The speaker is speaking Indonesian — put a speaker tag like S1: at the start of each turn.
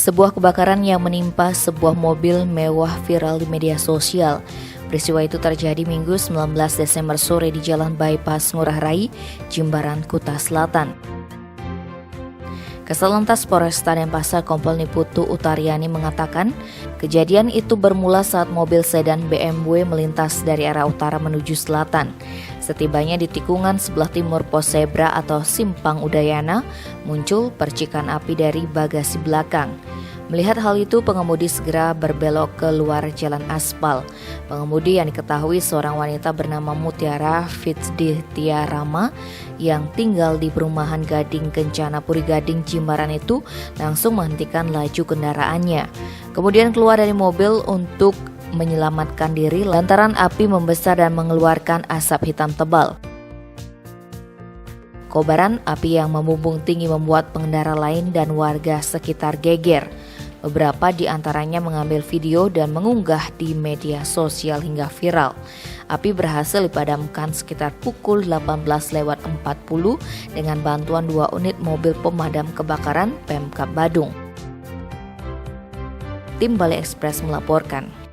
S1: Sebuah kebakaran yang menimpa sebuah mobil mewah viral di media sosial. Peristiwa itu terjadi Minggu 19 Desember sore di Jalan Bypass Ngurah Rai, Jimbaran, Kuta Selatan. Kasalantas Polresta Denpasar Kompol Niputu Utariani mengatakan, kejadian itu bermula saat mobil sedan BMW melintas dari arah utara menuju selatan. Setibanya di tikungan sebelah timur pos zebra atau Simpang Udayana, muncul percikan api dari bagasi belakang. Melihat hal itu, pengemudi segera berbelok keluar jalan aspal. Pengemudi yang diketahui seorang wanita bernama Mutiara Fitzdityarama yang tinggal di perumahan Gading Kencana Puri Gading Jimbaran itu langsung menghentikan laju kendaraannya. Kemudian keluar dari mobil untuk menyelamatkan diri lantaran api membesar dan mengeluarkan asap hitam tebal. Kobaran api yang membumbung tinggi membuat pengendara lain dan warga sekitar geger. Beberapa di antaranya mengambil video dan mengunggah di media sosial hingga viral. Api berhasil dipadamkan sekitar pukul 18.40 dengan bantuan 2 unit mobil pemadam kebakaran Pemkab Badung. Tim Bali Express melaporkan.